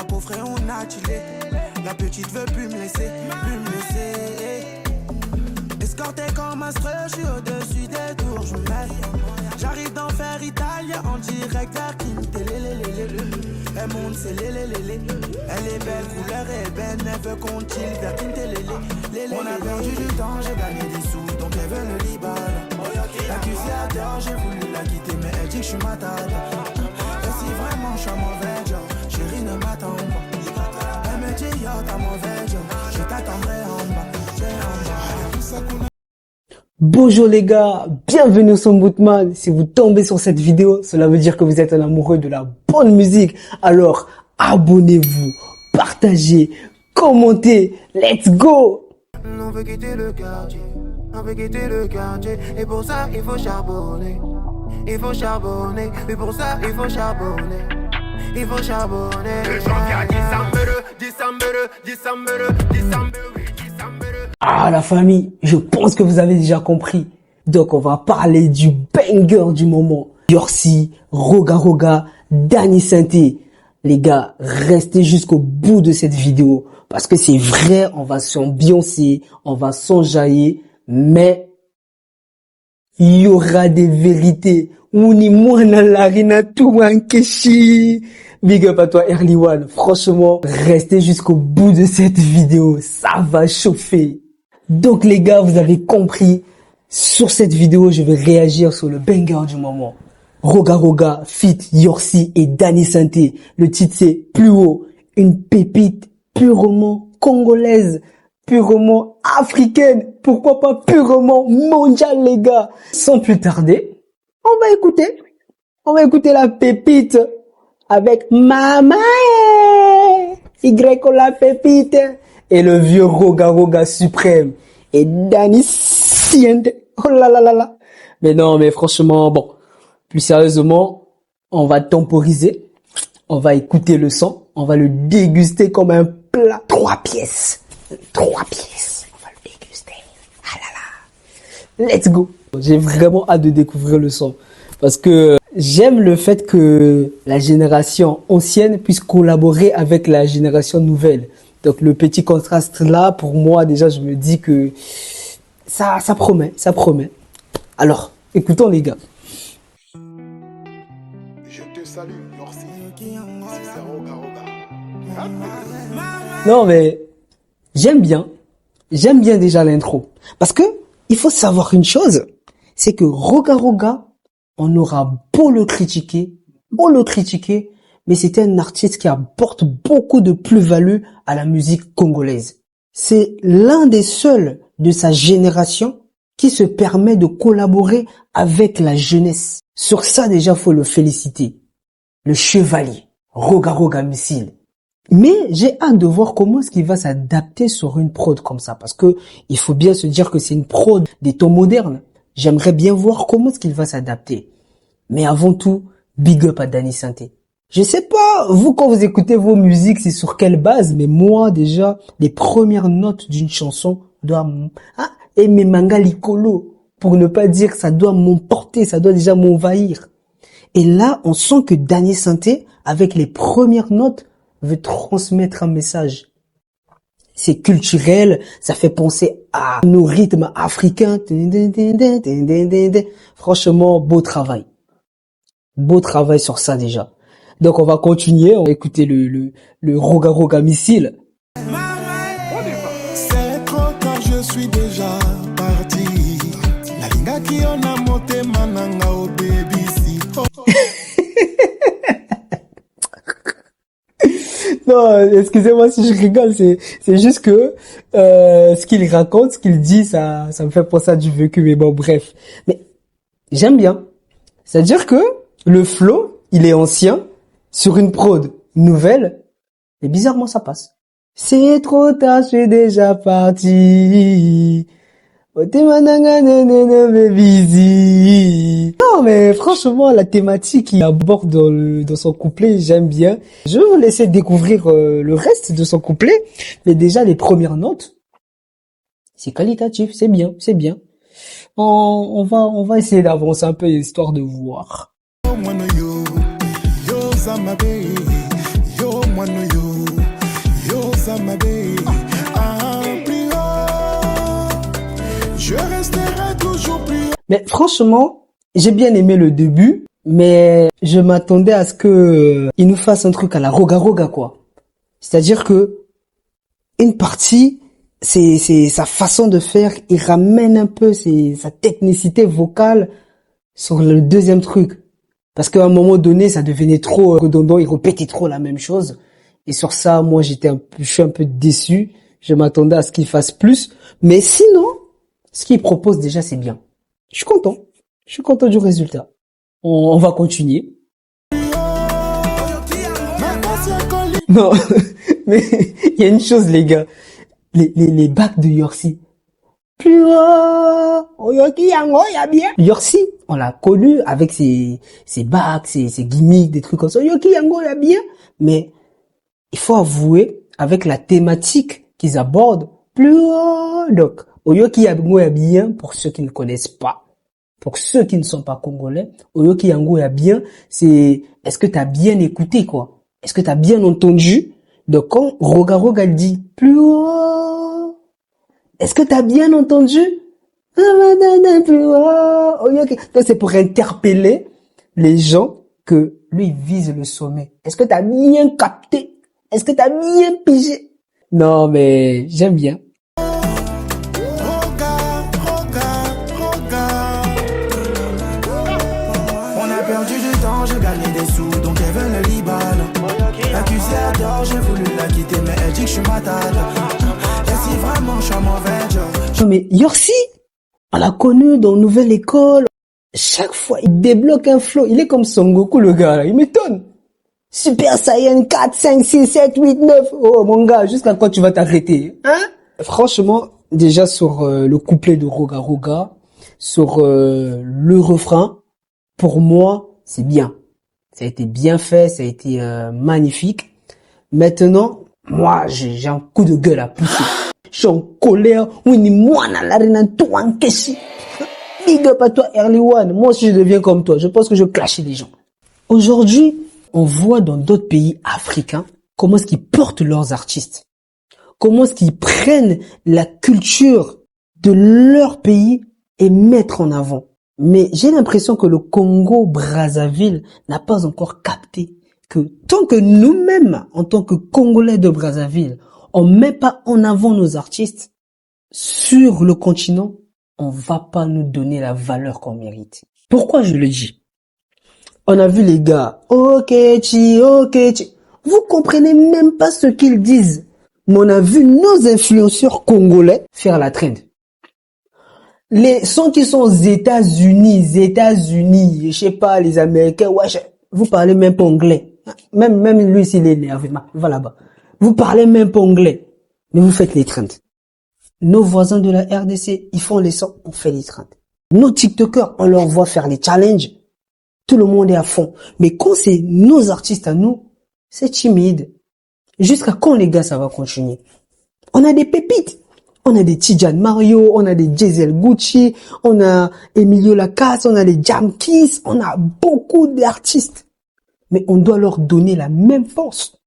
a coffré, on a chillé. La petite veut plus me laisser, plus me laisser. Escorté comme un stress, je suis au-dessus des tours, je mets. J'arrive d'enfer italien en direct vers Quintélé. Elle monte, c'est lélé. Elle est belle, couleur ébène, elle veut qu'on chill vers Quintélé. On a perdu du temps, j'ai gagné des sous, donc elle veut le Liban. L'accusée adore, j'ai voulu la quitter, mais elle dit que je suis ma tata. Et si vraiment je suis un mauvais genre, chérie ne m'attend pas. Elle me dit yo, t'as mauvais genre, je t'attendrai en bas. Bonjour les gars, bienvenue sur Bootman. Si vous tombez sur cette vidéo, cela veut dire que vous êtes un amoureux de la bonne musique. Alors, abonnez-vous, partagez, commentez, let's go! On veut quitter le quartier, et pour ça il faut charbonner. Et pour ça il faut charbonner. Le janvier à décembre. Ah la famille, je pense que vous avez déjà compris. Donc on va parler du banger du moment. Yorsi, Roga, Danny Sainté. Les gars, restez jusqu'au bout de cette vidéo. Parce que c'est vrai, on va s'ambiancer, on va s'enjailler. Mais il y aura des vérités. Big up à toi Early One. Franchement, restez jusqu'au bout de cette vidéo. Ça va chauffer. Donc les gars, vous avez compris. Sur cette vidéo, je vais réagir sur le banger du moment. Roga, feat Yorsi et Danny Sainté. Le titre c'est Plus haut. Une pépite purement congolaise, purement africaine. Pourquoi pas purement mondiale les gars. Sans plus tarder, on va écouter la pépite avec Mama Y la pépite et le vieux Roga suprême et Danny Sainté. Oh là là. Mais non, mais franchement, bon, plus sérieusement, on va temporiser, on va écouter le son, on va le déguster comme un plat. 3 pièces, on va le déguster. Ah là là, let's go. J'ai vraiment hâte de découvrir le son parce que j'aime le fait que la génération ancienne puisse collaborer avec la génération nouvelle. Donc le petit contraste là, pour moi déjà, je me dis que ça promet. Alors, écoutons les gars. Je te salue, Yorsi. C'est Roga. Non mais j'aime bien déjà l'intro parce que il faut savoir une chose, c'est que Roga, on aura beau le critiquer, mais c'est un artiste qui apporte beaucoup de plus-value à la musique congolaise. C'est l'un des seuls de sa génération qui se permet de collaborer avec la jeunesse. Sur ça déjà, faut le féliciter. Le chevalier, Roga Missile. Mais j'ai hâte de voir comment est-ce qu'il va s'adapter sur une prod comme ça, parce que il faut bien se dire que c'est une prod des temps modernes. J'aimerais bien voir comment est-ce qu'il va s'adapter. Mais avant tout, big up à Danny Sainté. Je sais pas, vous quand vous écoutez vos musiques, c'est sur quelle base, mais moi déjà, les premières notes d'une chanson doivent aimer manga likolo, pour ne pas dire ça doit m'emporter, ça doit déjà m'envahir. Et là, on sent que Danny Sainté, avec les premières notes, veut transmettre un message. C'est culturel, ça fait penser à nos rythmes africains. Franchement, beau travail. Beau travail sur ça déjà. Donc on va continuer, on va écouter le Roga Missile. C'est trop tard, je suis déjà parti. La linga qui on a monté mananga au baby si. Non, excusez-moi si je rigole, c'est juste que ce qu'il raconte, ce qu'il dit, ça me fait penser à du vécu, mais bon bref. Mais j'aime bien. C'est-à-dire que le flow, il est ancien sur une prod nouvelle et bizarrement ça passe. C'est trop tard, je suis déjà parti. Non mais franchement la thématique qu'il aborde dans son couplet j'aime bien. Je vais vous laisser découvrir le reste de son couplet, mais déjà les premières notes c'est qualitatif, c'est bien. On va essayer d'avancer un peu histoire de voir. mano yo Samabe, plus haut, je resterai toujours plus haut. Mais franchement, j'ai bien aimé le début, mais je m'attendais à ce que il nous fasse un truc à la Roga Roga, quoi. C'est-à-dire que une partie, c'est sa façon de faire, il ramène un peu sa technicité vocale sur le deuxième truc. Parce qu'à un moment donné, ça devenait trop redondant, il répétait trop la même chose. Et sur ça, moi, je suis un peu déçu. Je m'attendais à ce qu'il fasse plus. Mais sinon, ce qu'il propose déjà, c'est bien. Je suis content. Je suis content du résultat. On va continuer. Non, mais il y a une chose, les gars. Les bacs de Yorsi. Plus haut, Oyoki Yango, y'a bien. Yorsi, on l'a connu avec ses bacs, ses gimmicks, des trucs comme ça. Oyoki Yango, y'a bien. Mais il faut avouer, avec la thématique qu'ils abordent, plus haut. Donc, Oyoki Yango, y'a bien, pour ceux qui ne connaissent pas. Pour ceux qui ne sont pas congolais, Oyoki Yango, y'a bien, c'est, est-ce que t'as bien écouté, quoi? Est-ce que t'as bien entendu? Donc, quand Roga Roga dit, plus haut, est-ce que t'as bien entendu? Plus haut, Oyoki. Donc, c'est pour interpeller les gens que lui vise le sommet. Est-ce que t'as bien capté? Est-ce que t'as bien pigé? Non, mais j'aime bien. On a perdu du temps, j'ai gagné des sous, donc elle veut le Liban. L'accusée adore, j'ai voulu la quitter, mais elle dit que je suis matade. Et si vraiment je suis un mauvais job. Non, mais Yorsi, on l'a connu dans Nouvelle École. Chaque fois, il débloque un flow. Il est comme Son Goku, le gars, là. Il m'étonne. Super Saiyan 4, 5, 6, 7, 8, 9. Oh, mon gars, jusqu'à quand tu vas t'arrêter? Hein? Franchement, déjà sur le couplet de Roga Roga, sur le refrain, pour moi, c'est bien. Ça a été bien fait, ça a été magnifique. Maintenant, moi, j'ai un coup de gueule à pousser. Je suis en colère. Oui, moi, Big up à toi, Early One. Moi aussi, je deviens comme toi. Je pense que je clashais les gens. Aujourd'hui, on voit dans d'autres pays africains comment est-ce qu'ils portent leurs artistes. Comment est-ce qu'ils prennent la culture de leur pays et mettent en avant. Mais j'ai l'impression que le Congo-Brazzaville n'a pas encore capté que tant que nous-mêmes, en tant que Congolais de Brazzaville, on met pas en avant nos artistes sur le continent, on va pas nous donner la valeur qu'on mérite. Pourquoi je le dis? On a vu les gars, Okechi. Vous comprenez même pas ce qu'ils disent. Mais on a vu nos influenceurs congolais faire la trend. Les sons qui sont aux États-Unis, je sais pas, les Américains, ouais, vous parlez même pas anglais. Même lui, s'il est énervé, va là-bas. Vous parlez même pas anglais, mais vous faites les trends. Nos voisins de la RDC, ils font les sons, on fait les trends. Nos TikTokers, on leur voit faire les challenges. Tout le monde est à fond. Mais quand c'est nos artistes à nous, c'est timide. Jusqu'à quand, les gars, ça va continuer? On a des pépites. On a des Tijan Mario, on a des Giselle Gucci, on a Emilio Lacasse, on a les Jam Kiss, on a beaucoup d'artistes. Mais on doit leur donner la même force.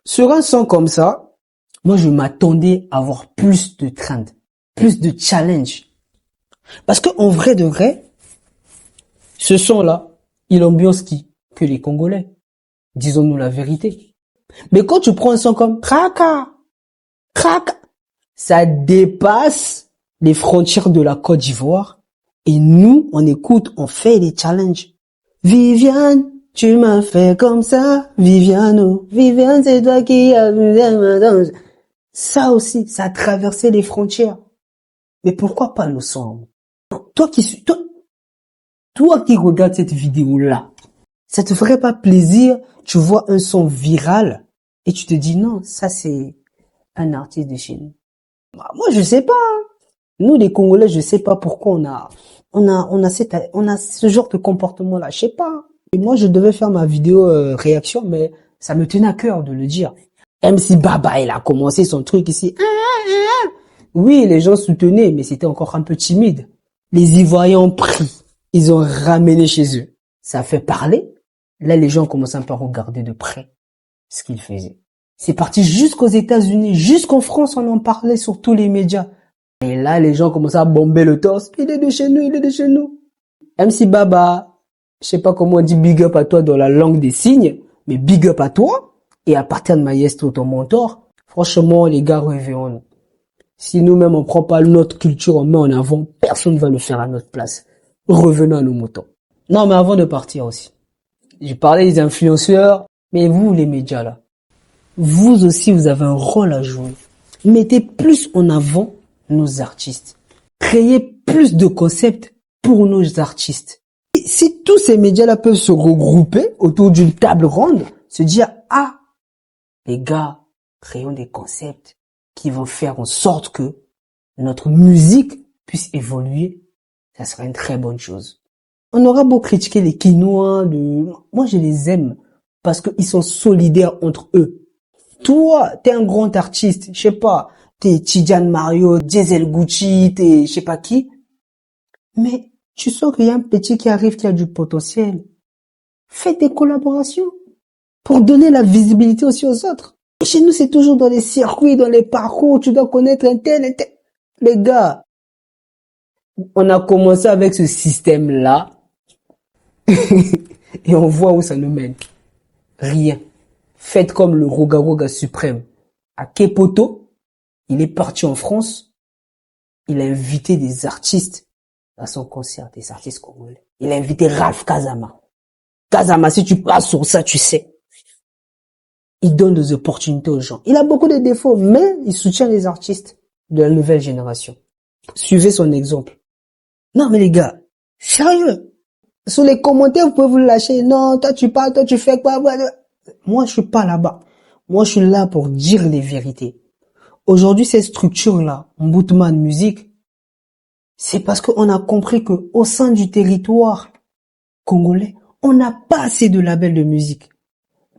Sur un son comme ça, moi je m'attendais à avoir plus de trends, plus de challenge. Parce que en vrai de vrai, ce son-là, il ambiance qui? Que les Congolais. Disons-nous la vérité. Mais quand tu prends un son comme Kraka, ça dépasse les frontières de la Côte d'Ivoire. Et nous, on écoute, on fait les challenges. Viviane, tu m'as fait comme ça. Viviane, c'est toi qui as vu ma danse. Ça aussi, ça a traversé les frontières. Mais pourquoi pas le son? Toi qui regardes cette vidéo-là, ça te ferait pas plaisir, tu vois un son viral et tu te dis non, ça c'est un artiste de chez nous. Moi, je sais pas. Nous, les Congolais, je sais pas pourquoi on a ce genre de comportement-là. Je sais pas. Et moi, je devais faire ma vidéo réaction, mais ça me tenait à cœur de le dire. MC Baba, il a commencé son truc ici. Oui, les gens soutenaient, mais c'était encore un peu timide. Les Ivoiriens ont pris. Ils ont ramené chez eux. Ça a fait parler. Là, les gens commencent un peu à regarder de près. ce qu'il faisait. C'est parti jusqu'aux États-Unis, jusqu'en France, on en parlait sur tous les médias. Et là, les gens commençaient à bomber le torse. Il est de chez nous, il est de chez nous. MC Baba, je sais pas comment on dit big up à toi dans la langue des signes, mais big up à toi. Et à partir de Maestro, ton mentor, franchement, les gars, réveillons-nous. Si nous-mêmes, on prend pas notre culture, on met en avant, personne ne va le faire à notre place. Revenons à nos moutons. Non, mais avant de partir aussi, j'ai parlé des influenceurs, mais vous, les médias là, vous aussi, vous avez un rôle à jouer. Mettez plus en avant nos artistes. Créez plus de concepts pour nos artistes. Et si tous ces médias-là peuvent se regrouper autour d'une table ronde, se dire, ah, les gars, créons des concepts qui vont faire en sorte que notre musique puisse évoluer, ça sera une très bonne chose. On aura beau critiquer les Quinois, moi je les aime parce qu'ils sont solidaires entre eux. Toi, t'es un grand artiste, je sais pas, t'es Tidjane Mario, Diesel Gucci, t'es je sais pas qui, mais tu sens qu'il y a un petit qui arrive qui a du potentiel. Fais des collaborations pour donner la visibilité aussi aux autres. Chez nous, c'est toujours dans les circuits, dans les parcours, tu dois connaître un tel, un tel. Les gars, on a commencé avec ce système-là et on voit où ça nous mène. Rien. Faites comme le Roga Roga suprême. À Kepoto, il est parti en France, il a invité des artistes à son concert, des artistes congolais. Il a invité Ralph Kazama. Kazama, si tu passes sur ça, tu sais. Il donne des opportunités aux gens. Il a beaucoup de défauts, mais il soutient les artistes de la nouvelle génération. Suivez son exemple. Non, mais les gars, sérieux. Sous les commentaires, vous pouvez vous lâcher. Non, toi tu parles, toi tu fais quoi? Moi, je suis pas là-bas. Moi, je suis là pour dire les vérités. Aujourd'hui, cette structure-là, Mboutman Music, c'est parce qu'on a compris que au sein du territoire congolais, on n'a pas assez de labels de musique.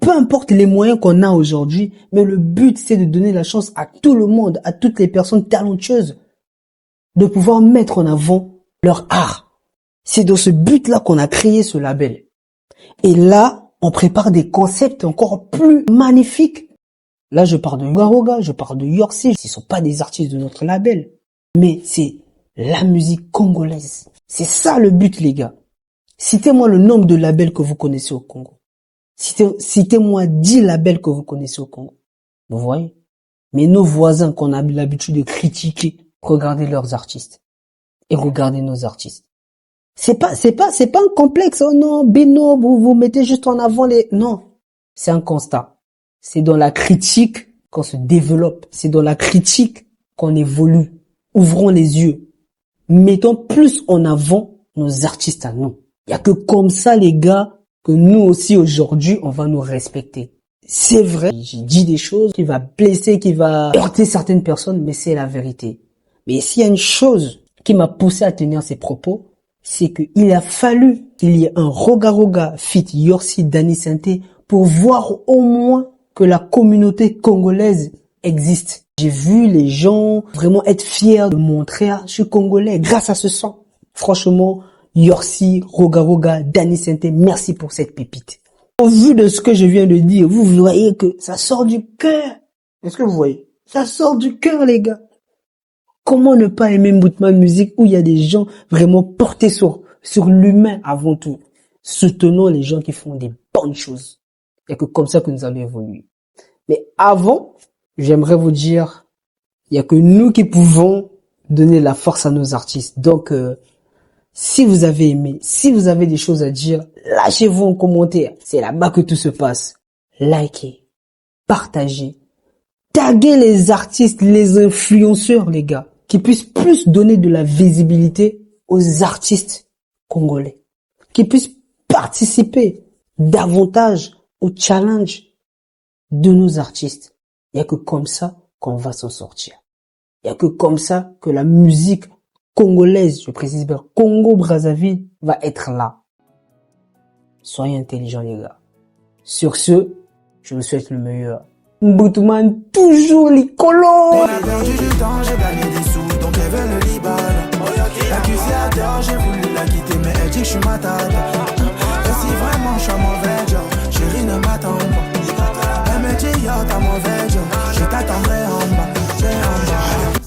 Peu importe les moyens qu'on a aujourd'hui, mais le but, c'est de donner la chance à tout le monde, à toutes les personnes talentueuses, de pouvoir mettre en avant leur art. C'est dans ce but-là qu'on a créé ce label. Et là, on prépare des concepts encore plus magnifiques. Là, je parle de Garoga, je parle de Yorsi. Ce ne sont pas des artistes de notre label, mais c'est la musique congolaise. C'est ça le but, les gars. Citez-moi le nombre de labels que vous connaissez au Congo. Citez-moi 10 labels que vous connaissez au Congo. Vous voyez? Mais nos voisins qu'on a l'habitude de critiquer, regardez leurs artistes. Et regardez nos artistes. C'est pas un complexe. Oh non, Beno, vous mettez juste en avant non. C'est un constat. C'est dans la critique qu'on se développe. C'est dans la critique qu'on évolue. Ouvrons les yeux. Mettons plus en avant nos artistes à nous. Il y a que comme ça, les gars, que nous aussi aujourd'hui, on va nous respecter. C'est vrai, j'ai dit des choses qui va blesser, qui va heurter certaines personnes, mais c'est la vérité. Mais s'il y a une chose qui m'a poussé à tenir ces propos, c'est qu'il a fallu qu'il y ait un Roga Roga fit Yorsi Dani Santé pour voir au moins que la communauté congolaise existe. J'ai vu les gens vraiment être fiers de montrer je suis congolais grâce à ce son. Franchement, Yorsi, Roga Roga, Dani Santé, merci pour cette pépite. Au vu de ce que je viens de dire, vous voyez que ça sort du cœur. Est-ce que vous voyez? Ça sort du cœur, les gars. Comment ne pas aimer Mboutman Music où il y a des gens vraiment portés sur l'humain avant tout. Soutenons les gens qui font des bonnes choses. Il n'y a que comme ça que nous allons évoluer. Mais avant, j'aimerais vous dire, il n'y a que nous qui pouvons donner la force à nos artistes. Donc, si vous avez aimé, si vous avez des choses à dire, lâchez-vous en commentaire. C'est là-bas que tout se passe. Likez, partagez, taguez les artistes, les influenceurs, les gars, qui puissent plus donner de la visibilité aux artistes congolais, qui puissent participer davantage au challenge de nos artistes. Il n'y a que comme ça qu'on va s'en sortir. Il n'y a que comme ça que la musique congolaise, je précise bien, Congo-Brazzaville, va être là. Soyez intelligents, les gars. Sur ce, je vous souhaite le meilleur. Mboutman, toujours les colons! J'ai perdu du temps, j'ai gagné des sous, donc elle veut le libal. L'accusé a tort, j'ai voulu la quitter, mais elle dit que je suis matade. Et si vraiment je suis un mauvais genre, chérie ne m'attend pas. Elle idiote à mauvais jour. Je t'attendrai en bas, j'ai en bas.